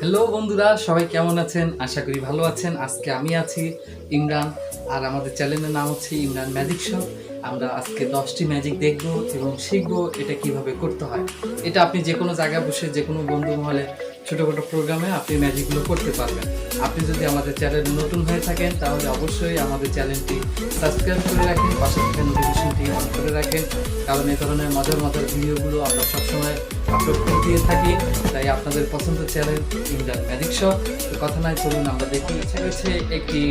Hello বন্ধুরা, সবাই কেমন আছেন? আশা করি ভালো আছেন। আজকে আমি আছি ইমরান, আর আমাদের চ্যানেলের নাম হচ্ছে ইমরান ম্যাজিক শপ। আমরা আজকে 10টি ম্যাজিক দেখব এবং শিখব এটা কিভাবে করতে হয়। এটা আপনি যে কোনো জায়গায় বসে যে কোনো বন্ধু মহলে ছোটোখাটো প্রোগ্রামে আপনি ম্যাজিকগুলো করতে পারবেন। আপনি যদি আমাদের চ্যানেলে নতুন হয়ে থাকেন তাহলে অবশ্যই আমাদের চ্যানেলটি সাবস্ক্রাইব করে রাখেন, পাশে থাকা নোটিফিকেশনটি অন করে রাখেন, কারণ এই ধরনের মজার মজার ভিডিওগুলো আমরা সবসময় আপলোড করে দিয়ে থাকি। তাই আপনাদের পছন্দের চ্যানেল ইমরান ম্যাজিক শপ। তো কথা নয়, চলুন আমরা দেখি। ইচ্ছা রয়েছে একটি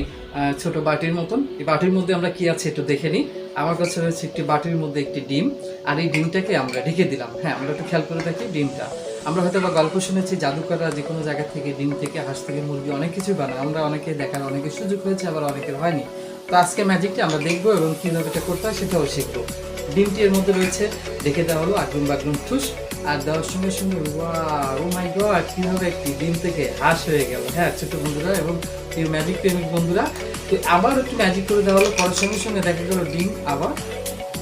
ছোট বাটির মতন। এই বাটির মধ্যে আমরা কি আছে একটু দেখে নিই। আমার কাছে রয়েছে একটি বাটির মধ্যে একটি ডিম, আর এই ডিমটাকে আমরা ঢেকে দিলাম। হ্যাঁ, আমরা একটু খেয়াল করে দেখি ডিমটা। আমরা হয়তো বা গল্প শুনেছি জাদুকররা যে কোনো জায়গা থেকে ডিম থেকে, হাঁস থেকে, মুরগি অনেক কিছু বানায়। আমরা অনেকে দেখার অনেকের সুযোগ হয়েছে, আবার অনেকের হয়নি। তো আজকে ম্যাজিকটা আমরা দেখবো এবং কীভাবে এটা করতে হয় সেটাও শিখবো। ডিমটি এর মধ্যে রয়েছে, ঢেকে দেওয়া হলো আগুন বাগুন ঠুস, আর দেওয়ার সঙ্গে সঙ্গে ও মাই গড, কীভাবে একটি ডিম থেকে হাঁস হয়ে গেল। হ্যাঁ ছোট বন্ধুরা এবং এই ম্যাজিক প্রেমিক বন্ধুরা, তো আবার একটু ম্যাজিক করে দেওয়া হলো, করার সঙ্গে সঙ্গে দেখা গেল ডিম আবার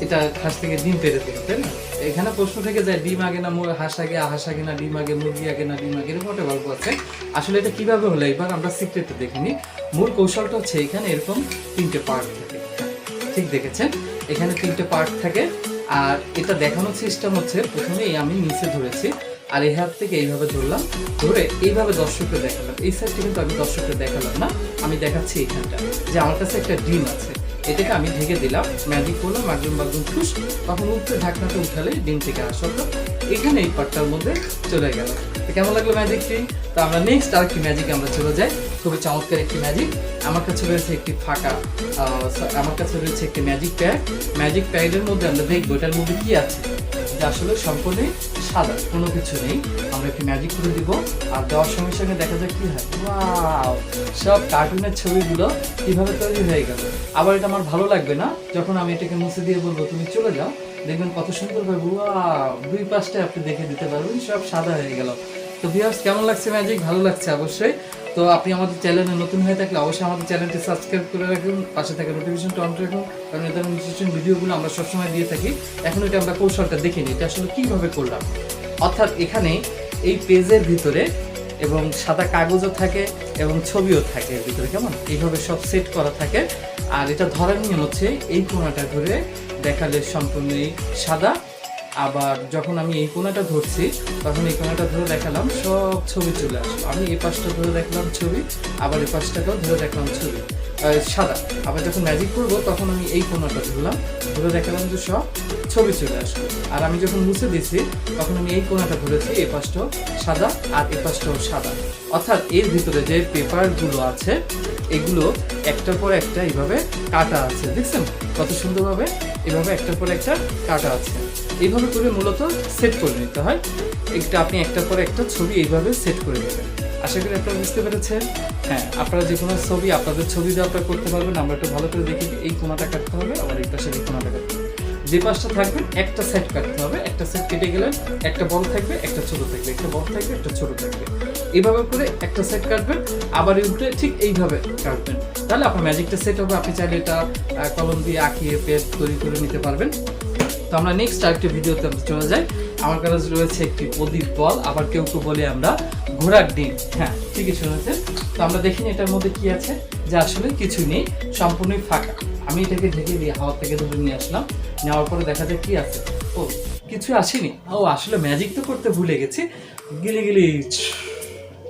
এটা হাঁস থেকে ডিম পেরে দিল, তাই না? এখানে প্রশ্ন থেকে যায় ডিম আগে না হাঁস আগে, হাঁস আগে না ডিম আগে, মুরগি আগে না ডিম আগে, এরকম একটা গল্প আছে। আসলে এটা কিভাবে হলো এবার আমরা সিক্রেটটা দেখে নিই। মূল কৌশলটা হচ্ছে এখানে এরকম 3টে পার্ট থাকে। ঠিক দেখেছেন, এখানে 3টে পার্ট থাকে। আর এটা দেখানোর সিস্টেম হচ্ছে, প্রথমেই আমি নিচে ধরেছি আর এই হাত থেকে এইভাবে ধরলাম, ধরে এইভাবে দর্শককে দেখালাম। এই সাইডটা কিন্তু আমি দর্শককে দেখালাম না, আমি দেখাচ্ছি এখানটা যে আমার কাছে একটা ডিম আছে। এটাকে আমি ঢেকে দিলাম, ম্যাজিক করলাম, একদম বাগদম খুশ। তখন উপরে ঢাকনাটা উঠালে ডিম থেকে আসলো এখানে এই পার্টটার মধ্যে চলে গেল। তো কেমন লাগলো ম্যাজিকটি? তো আমরা নেক্সট আরেকটি ম্যাজিক আমরা চলে যাই। খুবই চমৎকার একটি ম্যাজিক। আমার কাছে রয়েছে একটি ফাঁকা, আমার কাছে রয়েছে একটি ম্যাজিক প্যাড। ম্যাজিক প্যাডের মধ্যে আমরা দেখবো এটার মধ্যে কি আছে, যে আসলে সম্পূর্ণই সাদা, কোনো কিছু নেই। আমরা একটি ম্যাজিক করে দিব, আর দেওয়ার সঙ্গে সঙ্গে দেখা যায় কি হয়, ওয়াও, সব কার্টুনের ছবিগুলো কিভাবে তৈরি হয়ে গেল। আবার এটা আমার ভালো লাগবে না যখন আমি এটাকে মুছে দিয়ে বলবো তুমি চলে যাও, দেখবেন কত সুন্দর ভাবে ওয়াও, 2 পাশটায় আপনি দেখে দিতে পারবেন সব সাদা হয়ে গেল। তো ভিউয়ার্স, কেমন লাগছে ম্যাজিক? ভালো লাগছে অবশ্যই। তো আপনি আমাদের চ্যানেলে নতুন হয়ে থাকলে অবশ্যই আমাদের চ্যানেলটি সাবস্ক্রাইব করে রাখুন, পাশে থাকা নোটিফিকেশনটা অন রাখুন, কারণ এই ধরনের ইন্টারেস্টিং ভিডিওগুলো আমরা সবসময় দিয়ে থাকি। এখন এটা আমরা কৌশলটা দেখে নিই, এটা আসলে কীভাবে করলাম। অর্থাৎ এখানে এই পেজের ভিতরে এবং সাদা কাগজও থাকে এবং ছবিও থাকে এর ভিতরে, কেমন এইভাবে সব সেট করা থাকে। আর এটা ধরার নিয়ম হচ্ছে এই কোণাটা ধরে দেখালে সম্পূর্ণই সাদা, আবার যখন আমি এই কোণাটা ধরছি তখন এই কোণাটা ধরে দেখালাম সব ছবি চলে আসলো। আমি এই পাশটা ধরে দেখলাম ছবি, আবার এই পাশটাকেও ধরে দেখলাম ছবি সাদা। আবার যখন ম্যাজিক করবো তখন আমি এই কোণাটা ধরলাম, ধরে দেখালাম যে সব ছবি চলে আসলো। আর আমি যখন মুছে দিছি তখন আমি এই কোণাটা ধরেছি, এই পাশটাও সাদা আর এই পাশটাও সাদা। অর্থাৎ এর ভিতরে যে পেপারগুলো আছে এগুলো একটার পর একটা এইভাবে কাটা আছে, দেখছেন কত সুন্দরভাবে এভাবে একটার পর একটা কাটা আছে। এইভাবে করে মূলত সেট করে নিতে হয়। একটা আপনি একটার পর একটা ছবি এইভাবে সেট করে নেবেন। আশা করি আপনারা বুঝতে পেরেছেন। হ্যাঁ, আপনারা যে কোনো ছবি আপনাদের ছবি দিয়ে আপনারা করতে পারবেন। আমরা একটু ভালো করে দেখি, এই কোণাটা কাটতে হবে, আবার এই পাশে এই কোণাটা কাটতে হবে। যে পাশটা থাকবে একটা সেট কাটতে হবে, একটা সেট কেটে গেলে একটা বড় থাকবে, একটা ছোট থাকবে, একটা বড় থাকবে, একটা ছোট থাকবে। এইভাবে করে একটা সেট কাটবেন, আবার উল্টে ঠিক এইভাবে কাটবেন, তাহলে আপনার ম্যাজিকটা সেট হবে। আপনি চাইলে এটা কলম দিয়ে আঁকিয়ে পেজ তৈরি করে নিতে পারবেন। তো আমরা নেক্সট আরেকটি ভিডিওতে চলে যাই। আমার কাছে রয়েছে একটি প্রদীপ বল, আবার কেউ কেউ বলে আমরা ঘোড়ার ডিম। হ্যাঁ, ঠিকই শুনেছেন। তো আমরা দেখিনি এটার মধ্যে কি আছে, যে আসলে কিছু নেই, সম্পূর্ণই ফাঁকা। আমি এটাকে ঢেকে দিয়ে হাওয়া থেকে ধরে নিয়ে আসলাম, নেওয়ার পরে দেখা যায় কি আছে, ও কিছু আসেনি। ও আসলে ম্যাজিক তো করতে ভুলে গেছি, গিলি গিলি।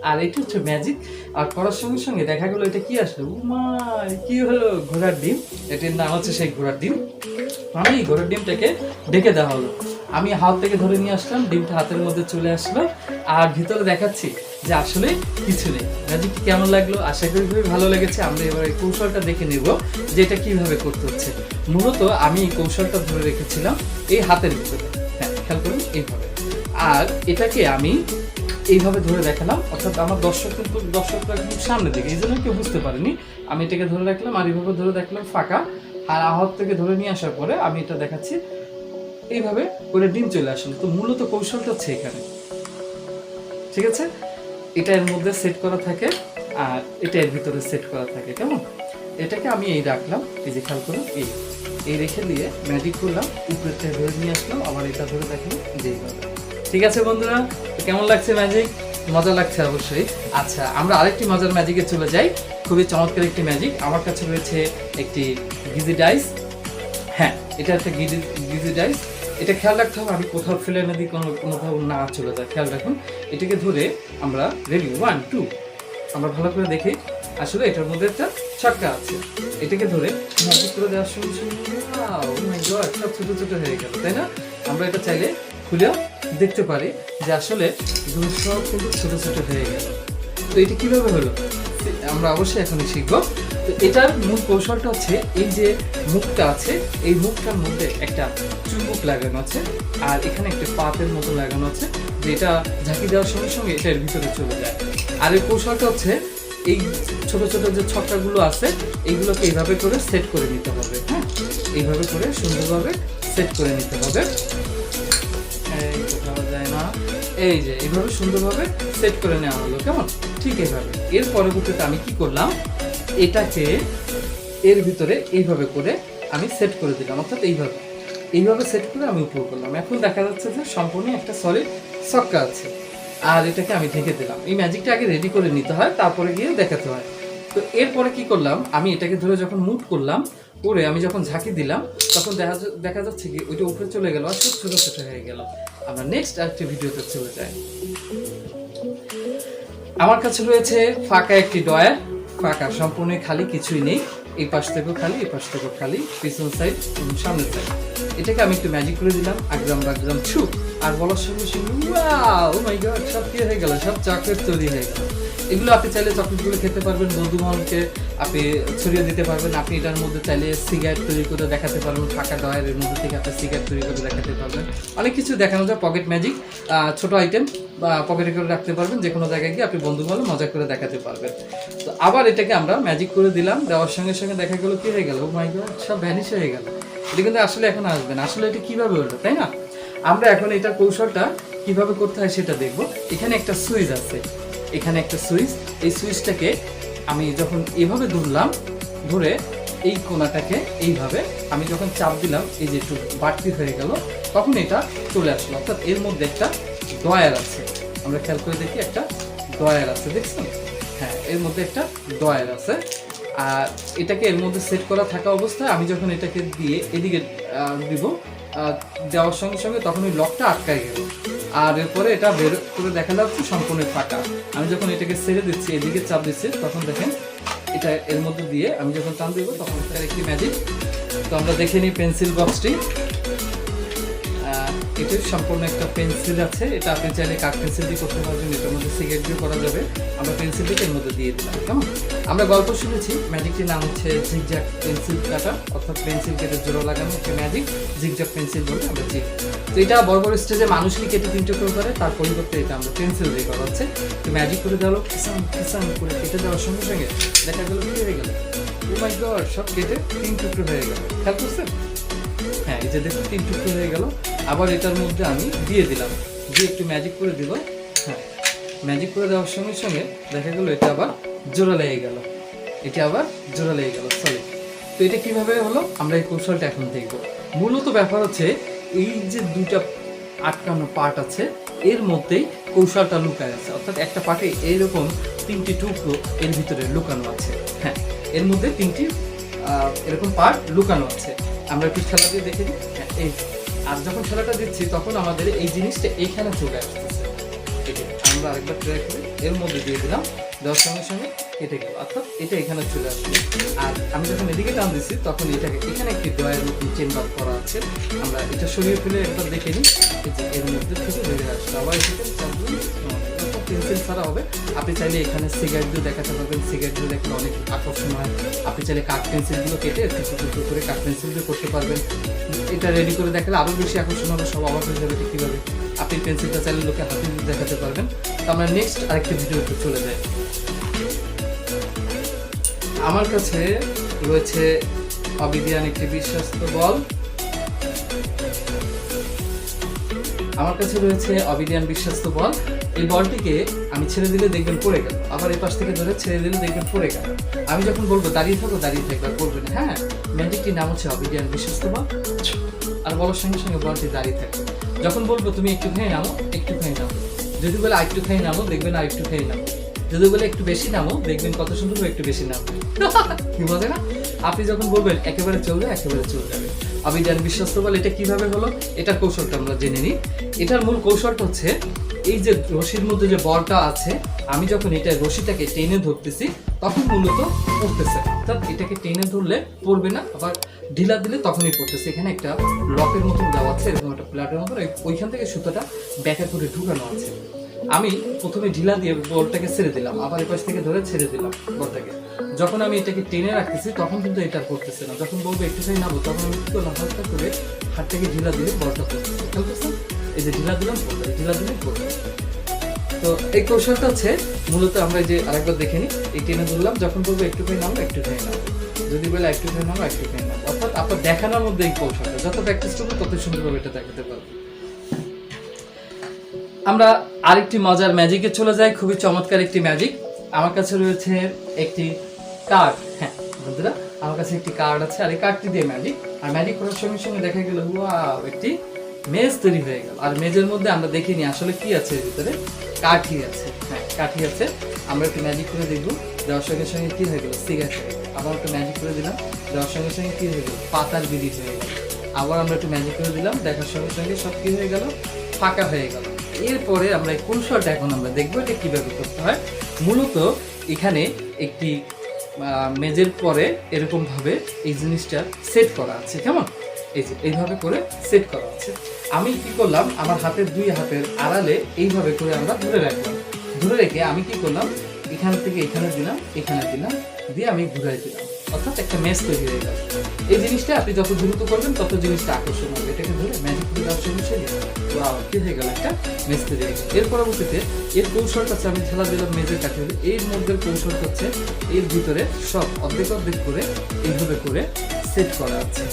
আর এটা হচ্ছে ম্যাজিক। আর করার সঙ্গে সঙ্গে দেখা গেলো এটা কি আসলো, উমাই কি হলো, ঘোড়ার ডিম। এটার নাম হচ্ছে সেই ঘোড়ার ডিম। আমি ঘোড়ার ডিমটাকে ঢেকে দেওয়া হলো, আমি হাত থেকে ধরে নিয়ে আসলাম, ডিমটা হাতের মধ্যে চলে আসলো, আর ভিতরে দেখাচ্ছি যে আসলে কিছু নেই। ম্যাজিকটি কেমন লাগলো? আশা করি খুবই ভালো লেগেছে। আমরা এবার এই কৌশলটা দেখে নেব যে এটা কীভাবে করতে হচ্ছে। মূলত আমি এই কৌশলটা ধরে রেখেছিলাম এই হাতের ভিতরে, হ্যাঁ খেয়াল করুন এইভাবে। আর এটাকে আমি এইভাবে ধরে দেখালাম, অর্থাৎ আমার দর্শকরা কিন্তু সামনে দিকে, এই জন্য কেউ বুঝতে পারেনি। আমি এটাকে ধরে রাখলাম আর এইভাবে ধরে দেখলাম ফাঁকা, আর হাত থেকে ধরে নিয়ে আসার পরে আমি এটা দেখাচ্ছি এইভাবে করে ডিম চলে আসলো। তো মূলত কৌশলটা হচ্ছে এখানে, ঠিক আছে? এটা এর মধ্যে সেট করা থাকে আর এটা এর ভিতরে সেট করা থাকে, কেমন? এটাকে আমি এই রাখলাম, এই যে খেয়াল করুন, এই রেখে দিয়ে ম্যাজিক করলাম, উপরেটা ধরে নিয়ে আসলাম, আবার এটা ধরে দেখলাম যে এইভাবে। ঠিক আছে বন্ধুরা, কেমন লাগছে ম্যাজিক? মজা লাগছে অবশ্যই। আচ্ছা, আমরা আরেকটি মজার ম্যাজিকে চলে যাই। খুবই চমৎকার একটি ম্যাজিক। আমার কাছে রয়েছে একটি গিজি ডাইস। হ্যাঁ, এটা একটা গিজি ডাইস। এটা খেয়াল রাখতে হবে আমি কোথাও ফেলে না দিই, কোথাও না চলে যায়, খেয়াল রাখুন। এটাকে ধরে আমরা রেডি 1 2 আমরা ভালো করে দেখি। আসলে এটার মধ্যে একটা ছক্কা আছে। এটাকে ধরে ম্যাজিক করে দেওয়ার সঙ্গে সঙ্গে সব ছোট ছোট হয়ে গেল, তাই না? আমরা এটা চাইলে খুলেও দেখতে পারি যে আসলে এগুলো সব কিন্তু ছোট ছোট হয়ে গেল। তো এটা কিভাবে হলো আমরা অবশ্যই এখনই শিখবো। তো এটার মূল কৌশলটা হচ্ছে এই যে মুখটা আছে, এই মুখটার মধ্যে একটা চুম্বক লাগানো আছে, আর এখানে একটা পাতের মতো লাগানো আছে, যেটা ঝাঁকি দেওয়ার সঙ্গে সঙ্গে এটার ভিতরে চলে যায়। আর এই কৌশলটা হচ্ছে এই ছোট ছোট যে ছক্কাগুলো আছে এইগুলোকে এইভাবে করে সেট করে নিতে হবে। হ্যাঁ, এইভাবে করে সুন্দরভাবে সেট করে নিতে হবে। এই কোথাও যায় না, এই যে এইভাবে সুন্দরভাবে সেট করে নেওয়া হলো, কেমন? ঠিক এইভাবে। এর পরবর্তীতে আমি কি করলাম, এটাকে এর ভিতরে এইভাবে করে আমি সেট করে দিলাম, অর্থাৎ এইভাবে সেট করে আমি উপর করলাম। এখন দেখা যাচ্ছে যে সম্পূর্ণ একটা সলিড ছক্কা আছে, আর এটাকে আমি ঢেকে দিলাম। এই ম্যাজিকটা আগে রেডি করে নিতে হয়, তারপরে গিয়ে দেখাতে হয়। তো এরপরে কি করলাম, আমি এটাকে ধরে যখন মুভ করলাম, করে আমি যখন ঝাঁকি দিলাম, তখন দেখা যাচ্ছে কি ওইটা উপরে চলে গেল আর সব ছোট ছোট হয়ে গেল। আমরা নেক্সট আরেকটি ভিডিওতে চলে যাই। আমার কাছে রয়েছে ফাঁকা একটি ডয়ার, ফাঁকা, সম্পূর্ণ খালি, কিছুই নেই। এই পাশ থেকেও খালি, এই পাশ থেকেও খালি, পিছন সাইড এবং সামনের সাইড। এটাকে আমি একটু ম্যাজিক করে দিলাম, আগ্রাম ছু, আর বলার সঙ্গে সঙ্গে ওয়াও মাই গড, সব কি হয়ে গেল, সব চকলেট তৈরি হয়ে গেল। এগুলো আপনি চাইলে চকলেটগুলো খেতে পারবেন, বন্ধু বান্ধবকে আপনি ছড়িয়ে দিতে পারবেন। আপনি এটার মধ্যে চাইলে সিগারেট তৈরি করে দেখাতে পারবেন, ফাঁকা ডয়ারের মধ্যে থেকে আপনি সিগারেট তৈরি করে দেখাতে পারবেন। অনেক কিছু দেখানো যায়, পকেট ম্যাজিক, ছোট আইটেম বা পকেটে করে রাখতে পারবেন, যে কোনো জায়গায় গিয়ে আপনি বন্ধু বান্ধব মজা করে দেখাতে পারবেন। তো আবার এটাকে আমরা ম্যাজিক করে দিলাম, দেওয়ার সঙ্গে সঙ্গে দেখা গেলো কি হয়ে গেল, ও মাই গড, সব ভ্যানিশ হয়ে গেল। এটা কিন্তু আসলে এখন আসবে না। আসলে এটা কিভাবে হলো, তাই না? আমরা এখন এটা কৌশলটা কিভাবে করতে হয় সেটা দেখব। এখানে একটা সুইচ আছে, এখানে একটা সুইচ। এই সুইচটাকে আমি যখন এইভাবে ধরলাম, ধরে এই কোণাটাকে এইভাবে আমি যখন চাপ দিলাম, এই যে একটু বাড়তি হয়ে গেল, তখন এটা চলে আসলো। অর্থাৎ এর মধ্যে একটা ডয়ার আছে, আমরা খেয়াল করে দেখি একটা ডয়ার আছে, দেখছেন? হ্যাঁ, এর মধ্যে একটা ডয়ার আছে। আর এটাকে এর মধ্যে সেট করা থাকা অবস্থায় আমি যখন এটাকে দিয়ে এদিকে দিব, দেওয়ার সঙ্গে সঙ্গে তখন ওই লকটা আটকায় গেল। আর এরপরে এটা বের করে দেখা যাচ্ছে সম্পূর্ণ ফাঁকা। আমি যখন এটাকে ছেড়ে দিচ্ছি, এদিকে চাপ দিচ্ছি, তখন দেখেন এটা এর মধ্যে দিয়ে আমি যখন টান দিব, তখন এটার একটি ম্যাজিক। তো আমরা দেখে নিই পেন্সিল বক্সটি। এটা সম্পূর্ণ একটা পেন্সিল আছে, এটা আপনি চাইলে কাঠ পেন্সিল দিয়ে করতে পারবেন, এটার মধ্যে সিগারেট দিয়ে করা যাবে। আমরা পেন্সিলটিকে এর মধ্যে দিয়ে দিলাম, কেমন? আমরা গল্প শুনেছি, ম্যাজিকটির নাম হচ্ছে জিগজ্যাগ পেন্সিল কাটা, অর্থাৎ পেন্সিল কেটে জোড়া লাগানো একটা ম্যাজিক, জিগজ্যাগ পেন্সিল বলে আমরা চিনি। তো এটা বড় বড় স্টেজে মানুষকে কেটে 3 টুকরো করে, তার পরিবর্তে এটা আমরা পেন্সিল দিয়ে করা হচ্ছে। তো ম্যাজিক করে দেওয়া হলো, কিসান করে কেটে দেওয়ার সঙ্গে সঙ্গে দেখা গেল কি হয়ে গেল, ও মাই গড, সব কেটে 3 টুকরো হয়ে গেল। খেয়াল করছেন? হ্যাঁ, এই যে দেখুন 3 টুকরো হয়ে গেল। আবার এটার মধ্যে আমি দিয়ে দিলাম, দিয়ে একটু ম্যাজিক করে দিব। হ্যাঁ, ম্যাজিক করে দেওয়ার সঙ্গে সঙ্গে দেখা গেল এটা আবার জোড়া লেগে গেল, এটা আবার জোড়া লেগে গেল, সরি। তো এটা কিভাবে হলো আমরা এই কৌশলটা এখন দেখব। মূলত ব্যাপার হচ্ছে এই যে দুইটা আটকানো পার্ট আছে, এর মধ্যেই কৌশলটা লুকায় আছে। অর্থাৎ একটা পার্টে এইরকম 3টি টুকরো এর ভিতরে লুকানো আছে। হ্যাঁ, এর মধ্যে 3টি এরকম পার্ট লুকানো আছে। আমরা একটু খেলা দিয়ে দেখে দিই। হ্যাঁ, এই আর যখন খেলাটা দিচ্ছি তখন আমাদের এই জিনিসটা এইখানে চলে আসতেছে। আমরা আরেকবার ট্রাই করি, এর মধ্যে দিয়ে দিলাম, দেওয়ার সঙ্গে সঙ্গে কেটে গেল, অর্থাৎ এটা এখানে চলে আসলো। আর আমি যখন এদিকে টান দিচ্ছি তখন এটাকে এখানে একটি ডয়ার মতন চেম্বার করা আছে। আমরা এটা সরিয়ে ফেলে একবার দেখে নিই, এর মধ্যে থেকে বেরিয়ে আসলো। আবার এটাকে পেন্সিল ছাড়া হবে। আপনি চাইলে এখানে সিগারেট দিয়ে দেখাতে পারবেন, সিগারেট দিয়ে দেখলে অনেক আকর্ষণ হয়। আপনি চাইলে কাঠ পেন্সিলগুলো কেটে টুকরো করে কাঠ পেন্সিল দিয়ে করতে পারবেন। এটা রেডি করে দেখালে আরও বেশি আকর্ষণ হবে, সব অবাক হয়ে যাবে কীভাবে আপনি পেন্সিলটা চাইলে লোকে হাতে দিয়ে দেখাতে পারবেন। তো আমরা নেক্সট আরেকটি ভিডিওতে চলে যাই। আমার কাছে রয়েছে অবিডিয়ান একটি বিশ্বস্ত বল। আমার কাছে রয়েছে অবিডিয়ান বিশ্বস্ত বল। এই বলটিকে আমি ছেড়ে দিলে দেখবেন পড়ে গেল, আবার এই পাশ থেকে ধরে ছেড়ে দিলে দেখবেন পড়ে গেল। আমি যখন বলবো দাঁড়িয়ে থাকো, দাঁড়িয়ে থাকবে, আর পড়বে না। হ্যাঁ, ম্যাজিকটির নাম হচ্ছে অবিডিয়ান বিশ্বস্ত বল। আর বলার সঙ্গে সঙ্গে বলটি দাঁড়িয়ে থাকবে। যখন বলবো তুমি একটু ভেঙে নামো, একটু ভেঙে নামো, যদি বলে আরেকটু খাই নামো, দেখবেন আরেকটু খাই নামো। যদি বলে একটু বেশি নামো, দেখবেন কত সুন্দর একটু বেশি নামো। কি বলে না, আপনি যখন বলবেন একেবারে চলবে, একেবারে চলে যাবে। আমি জানি বিশ্বস্ত বল। এটা কিভাবে হলো, এটার কৌশলটা আমরা জেনে নিই। এটার মূল কৌশলটা হচ্ছে এই যে রশির মধ্যে যে বলটা আছে, আমি যখন এটা রশিটাকে টেনে ধরতেছি তখন মূলত পড়তেছে, অর্থাৎ এটাকে টেনে ধরলে পড়বে না, আবার ঢিলা দিলে তখনই পড়তেছে। এখানে একটা লকের মতন দেওয়া আছে, এরকম একটা প্লাটের মতন, ওইখান থেকে সুতোটা ব্যাকে করে ঢুকানো আছে। আমি প্রথমে ঢিলা দিয়ে বলটাকে ছেড়ে দিলাম, আবার এই পাশ থেকে ধরে ছেড়ে দিলাম বলটাকে। যখন আমি এটাকে টেনে রাখতেছি তখন কিন্তু এটা পড়তেছে না। যখন বলবো একটুখানি নামো, তখন আমি কি করলাম, হালকা করে হাতটাকে ঢিলা দিলে বলটা পড়তেছে। খেয়াল করছেন, এই যে ঢিলা দিলাম পড়লো, ঢিলা দিলে পড়লো। তো এই কৌশলটা হচ্ছে মূলত আমরা যে আরেকবার দেখে নিই। এই টেনে ধরলাম, যখন বলবো একটুখানি নামো, একটুখানি নামো। যদি বলে একটুখানি নামো, একটুখানি নামো। অর্থাৎ আপনার দেখানোর মধ্যে এই কৌশলটা, যত প্র্যাকটিস করবো তত সুন্দরভাবে এটা দেখাতে পারবো। আমরা আরেকটি মজার ম্যাজিকে চলে যাই, খুবই চমৎকার একটি ম্যাজিক। আমার কাছে রয়েছে একটি কার্ড। হ্যাঁ বন্ধুরা, আমার কাছে একটি কার্ড আছে, আর এই কার্ডটি দিয়ে ম্যাজিক, আর ম্যাজিক করার সঙ্গে সঙ্গে দেখা গেল ওয়াও, একটি মেজ তৈরি হয়ে গেল। আর মেজের মধ্যে আমরা দেখিনি আসলে কি আছে এর ভিতরে, কাঠি আছে। হ্যাঁ কাঠি আছে। আমরা একটু ম্যাজিক করে দেখবো, দেওয়ার সঙ্গে সঙ্গে কি হয়ে গেল, সিগারেট হয়ে গেল। আবার একটু ম্যাজিক করে দিলাম, দেওয়ার সঙ্গে সঙ্গে কি হয়ে গেল, পাতার বিড়ি হয়ে গেল। আবার আমরা একটু ম্যাজিক করে দিলাম, দেখার সঙ্গে সঙ্গে সব কি হয়ে গেল, ফাঁকা হয়ে গেল। এরপরে আমরা এই কৌশলটা এখন আমরা দেখবো এটা কিভাবে করতে হয়। মূলত এখানে একটি মেজের পরে এরকম ভাবে এই জিনিসটা সেট করা আছে, কেমন, এই যে এইভাবে করে সেট করা আছে। আমি কি করলাম, আমার হাতের দুই হাতের আড়ালে এইভাবে করে আমরা ধরে রাখলাম। ধরে রেখে আমি কি করলাম, এখান থেকে এখানে দিলাম, এখানে দিলাম, দিয়ে আমি ঘুরাই দিলাম, অর্থাৎ একটা মেজ তৈরি হয়ে গেল। এই জিনিসটা আপনি যত দ্রুত করবেন তত জিনিসটা আকর্ষণ হবে। এটাকে ধরে ম্যাজিক করে দেওয়ার সঙ্গে কি হয়ে গেল, একটা মেজ তৈরি হয়ে গেল। এর পরবর্তীতে এর কৌশলটা হচ্ছে, আমি ঢালা দিলাম মেজের কাঠি, এর মধ্যে কৌশলটা হচ্ছে এর ভিতরে সব অর্ধেক অর্ধেক করে এইভাবে করে সেট করা আছে।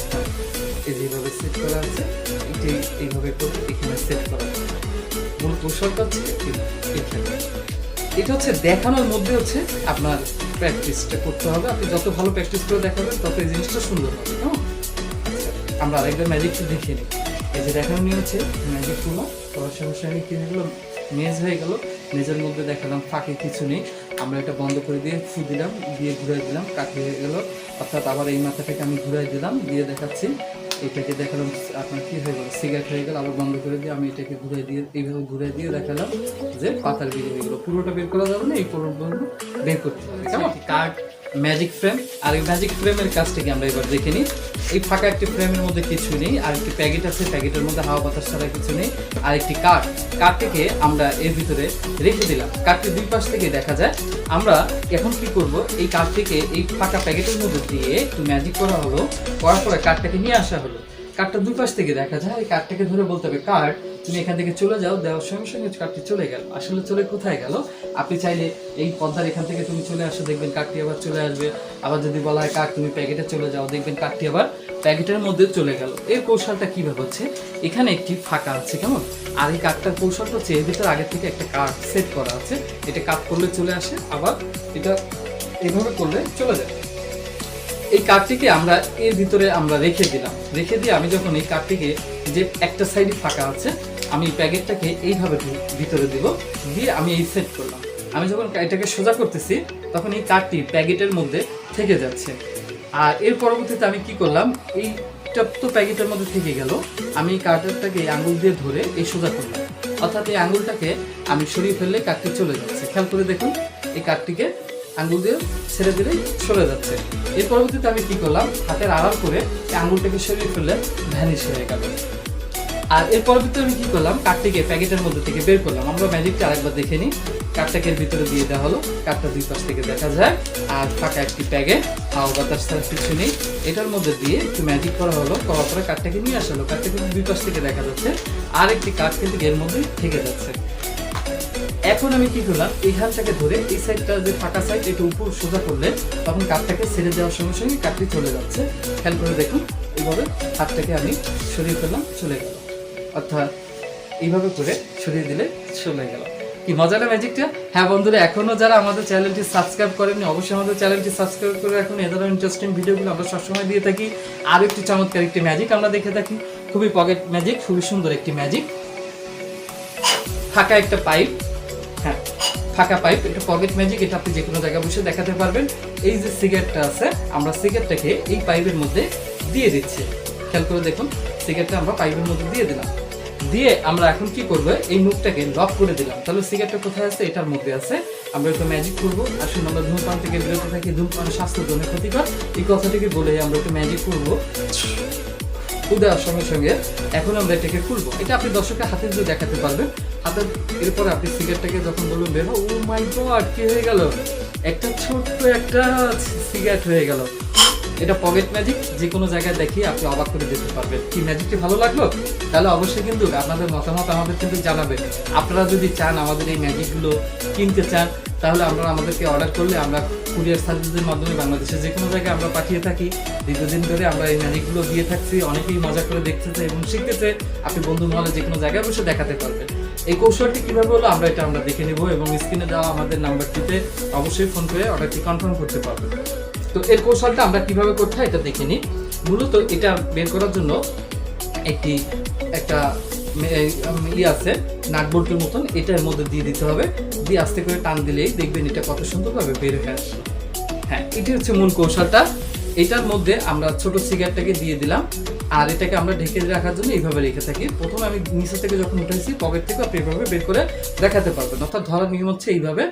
এই যেভাবে সেট করা আছে, এটি এইভাবে করে এখানে সেট করা আছে। মূল কৌশলটা হচ্ছে এটা হচ্ছে দেখানোর মধ্যে হচ্ছে আপনার প্র্যাকটিসটা করতে হবে। আপনি যত ভালো প্র্যাকটিস করে দেখাবেন তত এই জিনিসটা সুন্দর হবে। আচ্ছা, আমরা আরেকবার ম্যাজিকটা দেখিয়ে নিই। এই যে দেখানো নিয়ে হচ্ছে ম্যাজিক করলাম, করার সঙ্গে সঙ্গে কি হয়ে গেল, মেজ হয়ে গেল। মেজের মধ্যে দেখালাম ফাঁকে কিছু নেই, আমরা এটা বন্ধ করে দিয়ে ফু দিলাম, দিয়ে ঘুরাই দিলাম, কাঠি হয়ে গেল। অর্থাৎ আবার এই মাথাটাকে আমি ঘুরাই দিলাম, দিয়ে দেখাচ্ছি, এটাকে দেখালাম আপনার কি হয়ে গেল, সিগারেট হয়ে গেল। আবার বন্ধ করে দিয়ে আমি এটাকে ঘুরাই দিয়ে এইভাবে ঘুরাই দিয়ে দেখালাম যে পাতার বের হয়ে গেলো। পুরোটা বের করা যাবে না, এই পুরোটা বের করতে হবে, কেমন। কার্ড, ম্যাজিক ফ্রেম, আর এই ম্যাজিক ফ্রেমের কাজটাকে আমরা এবার দেখে নিই। এই ফাঁকা একটি ফ্রেমের মধ্যে কিছু নেই, আর একটি প্যাকেট আছে, প্যাকেটের মধ্যে হাওয়া বাতাস ছাড়া কিছু নেই, আর একটি কার্ড। কার্ডটিকে আমরা এর ভিতরে রেখে দিলাম। কার্ডটি দুই পাশ থেকে দেখা যায়। আমরা এখন কি করব, এই কার্ডটিকে এই ফাঁকা প্যাকেটের মধ্যে দিয়ে একটু ম্যাজিক করা হলো, করার পরে কার্ডটাকে নিয়ে আসা হলো। কার্ডটা দুই পাশ থেকে দেখা যায়। এই কার্ডটাকে ধরে বলতে হবে, কার্ড তুমি এখান থেকে চলে যাও, দেওয়ার সঙ্গে সঙ্গে কার্ডটি চলে গেল। আসলে চলে কোথায় গেল, আপনি চাইলে এই পর্দার এখান থেকে তুমি চলে আসো, দেখবেন কার্ডটি আবার চলে আসবে। আবার যদি বলা হয় কার্ড তুমি প্যাকেটে চলে যাও, দেখবেন কার্ডটি আবার প্যাকেটের মধ্যে চলে গেল। এর কৌশলটা কিভাবে হচ্ছে, এখানে একটি ফাঁকা আছে, কেমন। আর এই কার্ডটার কৌশলটা হচ্ছে এর ভিতরে আগে থেকে একটা কার্ড সেট করা আছে, এটা কাট করলে চলে আসে, আবার এটা এইভাবে করলে চলে যায়। এই কার্ডটিকে আমরা এর ভিতরে আমরা রেখে দিলাম, রেখে দিয়ে আমি যখন এই কার্ডটিকে, যে একটা সাইডে ফাঁকা আছে, আমি প্যাকেটটাকে এইভাবে ভিতরে দিব, দিয়ে আমি এই সেট করলাম। আমি যখন এটাকে সোজা করতেছি তখন এই কার্ডটি প্যাকেটের মধ্যে থেকে যাচ্ছে। আর এর পরবর্তীতে আমি কি করলাম, এইটা তো প্যাকেটের মধ্যে থেকে গেল, আমি এই কার্ডটাকে আঙুল দিয়ে ধরে এই সোজা করলাম। অর্থাৎ এই আঙুলটাকে আমি সরিয়ে ফেললে কার্ডটি চলে যাচ্ছে। খেয়াল করে দেখুন, এই কার্ডটিকে আঙুল দিয়ে ছেড়ে দিলেই চলে যাচ্ছে। এর পরবর্তীতে আমি কি করলাম, হাতের আড়াল করে এই আঙুলটাকে সরিয়ে ফেললে ভ্যানিশ হয়ে গেল। আর এর পরবর্তীতে আমি কি করলাম, কার্ডটিকে প্যাকেটের মধ্যে থেকে বের করলাম। আমরা ম্যাজিকটা আরেকবার দেখে নিই। কার্ডটাকে এর ভিতরে দিয়ে দেওয়া হলো, কার্ডটা দুই পাশ থেকে দেখা যায়, আর ফাঁকা একটি প্যাকেট, হাওয়া বাতাস ছাড়া কিছু নেই, এটার মধ্যে দিয়ে একটু ম্যাজিক করা হলো। করার পরে কার্ডটাকে নিয়ে আসা হলো, কার্ডটাকে দুই পাশ থেকে দেখা যাচ্ছে, আর একটি কার্ড কিন্তু এর মধ্যেই থেকে যাচ্ছে। এখন আমি কি করলাম, এই হাতটাকে ধরে এই সাইডটা যে ফাঁকা সাইড, এটা উপর সোজা করলে তখন কাঠটাকে ছেড়ে দেওয়ার সঙ্গে সঙ্গে কাঠটি চলে যাচ্ছে। খেয়াল করে দেখুন, এইভাবে হাতটাকে আমি সরিয়ে ফেললাম, চলে গেল। অর্থাৎ এইভাবে করে সরিয়ে দিলে চলে গেল। কি মজার ম্যাজিকটা। হ্যাঁ বন্ধুরা, এখনো যারা আমাদের চ্যানেলটি সাবস্ক্রাইব করেননি, অবশ্যই আমাদের চ্যানেলটি সাবস্ক্রাইব করে রাখুন। এ ধরনের ইন্টারেস্টিং ভিডিওগুলো আমরা সবসময় দিয়ে থাকি। আর একটি চমৎকার একটি ম্যাজিক আমরা দেখে থাকি, খুবই পকেট ম্যাজিক, খুবই সুন্দর একটি ম্যাজিক। ফাঁকা একটা পাইপ, হ্যাঁ ফাঁকা পাইপ, এটা পকেট ম্যাজিক, এটা আপনি যে কোনো জায়গায় বসে দেখাতে পারবেন। এই যে সিগারেটটা আছে, আমরা সিগারেটটাকে এই পাইপের মধ্যে দিয়ে দিচ্ছি। খেয়াল করে দেখুন, সিগারেটটা আমরা পাইপের মধ্যে দিয়ে দিলাম। দিয়ে আমরা এখন কি করব, এই মুখটাকে লক করে দিলাম। তাহলে সিগারেটটা কোথায় আছে? এটার মধ্যে আছে। আমরা একটু ম্যাজিক করবো। আসুন আমরা ধূমপান থেকে বিরত থাকি, ধূমপান স্বাস্থ্যের জন্য ক্ষতিকর, এই কথাটিকে বলে আমরা একটু ম্যাজিক করবো। দেওয়ার সঙ্গে সঙ্গে এখন আমরা এটাকে খুলবো। এটা আপনি দর্শকের হাতে দিয়ে দেখাতে পারবেন। হাতে এরপরে আপনি সিগারেটটাকে যখন বলবেন বের, ও মাই গড, কি হয়ে গেল, একটা ছোট্ট একটা সিগারেট হয়ে গেল। এটা পকেট ম্যাজিক, যে কোনো জায়গায় দেখিয়ে আপনি অবাক করে দিতে পারবেন। কি ম্যাজিকটি ভালো লাগলো? তাহলে অবশ্যই কিন্তু আপনাদের মতামত আমাদের কিন্তু জানাবেন। আপনারা যদি চান আমাদের এই ম্যাজিকগুলো কিনতে চান, তাহলে আমাদেরকে অর্ডার করলে আমরা কুরিয়ার সার্ভিসের মাধ্যমে বাংলাদেশের যে কোনো জায়গায় আমরা পাঠিয়ে থাকি। দীর্ঘদিন ধরে আমরা এই ম্যাজিকগুলো দিয়ে থাকছি, অনেকেই মজা করে দেখতেছে এবং শিখতেছে। আপনি বন্ধু মহলে যে কোনো জায়গায় বসে দেখাতে পারবেন। এই কৌশলটি কীভাবে হলো আমরা দেখে নেব এবং স্ক্রিনে দেওয়া আমাদের নাম্বারটিতে অবশ্যই ফোন করে অর্ডারটি কনফার্ম করতে পারবেন। তো এর কৌশলটা আমরা কিভাবে করতে হয় এটা দেখে নিই। মূলত এটা বের করার জন্য একটা আছে নাট বোল্টের মতন, এটার মধ্যে দিয়ে দিতে হবে। দিয়ে আস্তে করে টান দিলেই দেখবেন এটা কত সুন্দরভাবে বের হয়ে আসবে। হ্যাঁ, এটি হচ্ছে মূল কৌশলটা। এটার মধ্যে আমরা ছোট সিগারেটটাকে দিয়ে দিলাম, আর এটাকে আমরা ঢেকে রাখার জন্য এইভাবে রেখে থাকি। প্রথমে আমি নিচে থেকে যখন উঠেছি পকেট থেকে আপনি এইভাবে বের করে দেখাতে পারবেন। অর্থাৎ ধরার নিয়ম হচ্ছে এইভাবে।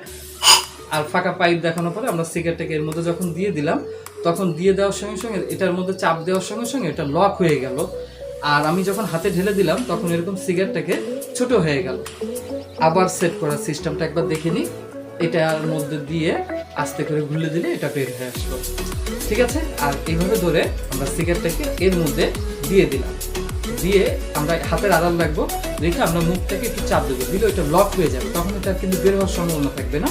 আর ফাঁকা পাইপ দেখানোর পরে আমরা সিগারেটটাকে এর মধ্যে যখন দিয়ে দিলাম, তখন দিয়ে দেওয়ার সঙ্গে সঙ্গে এটার মধ্যে চাপ দেওয়ার সঙ্গে সঙ্গে এটা লক হয়ে গেল। আর আমি যখন হাতে ঢেলে দিলাম তখন এরকম সিগারেটটাকে ছোট হয়ে গেল। আবার সেট করার সিস্টেমটা একবার দেখে নিই। এটার মধ্যে দিয়ে আস্তে করে ঘুরে দিলে এটা বের হয়ে আসলো। ঠিক আছে? আর এইভাবে ধরে আমরা সিগারেটটাকে এর মধ্যে দিয়ে দিলাম। দিয়ে আমরা হাতের আড়াল রাখবো, রেখে আমরা মুখটাকে একটু চাপ দেবো, দিলে এটা লক হয়ে যাবে। তখন এটা কিন্তু বের হওয়ার সম্ভাবনা থাকবে না।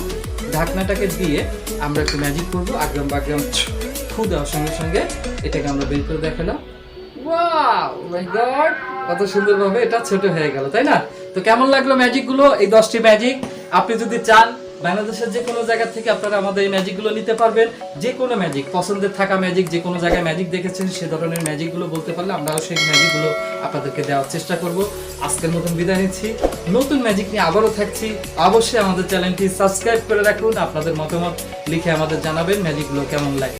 ঢাকনাটাকে দিয়ে আমরা একটু ম্যাজিক করবো। আগ্রাম বাগ্রাম ফু দেওয়ার সঙ্গে সঙ্গে এটাকে আমরা বের করে দেখালাম। ওয়াও মাই গড, কত সুন্দরভাবে এটা ছোট হয়ে গেল, তাই না? তো কেমন লাগলো ম্যাজিকগুলো? এই 10টি ম্যাজিক আপনি যদি চান বাংলাদেশের যে কোনো জায়গা থেকে আপনারা আমাদের এই ম্যাজিকগুলো নিতে পারবেন। যে কোনো ম্যাজিক, পছন্দের থাকা ম্যাজিক, যে কোনো জায়গায় ম্যাজিক দেখেছেন সে ধরনের ম্যাজিকগুলো বলতে পারলে আমরাও সেই ম্যাজিকগুলো আপনাদেরকে দেওয়ার চেষ্টা করব। আজকের মতন বিদায় নিচ্ছি। নতুন ম্যাজিক নিয়ে আবারও থাকছি। অবশ্যই আমাদের চ্যানেলটি সাবস্ক্রাইব করে রাখুন। আপনাদের মতামত লিখে আমাদের জানাবেন ম্যাজিকগুলো কেমন লাগে।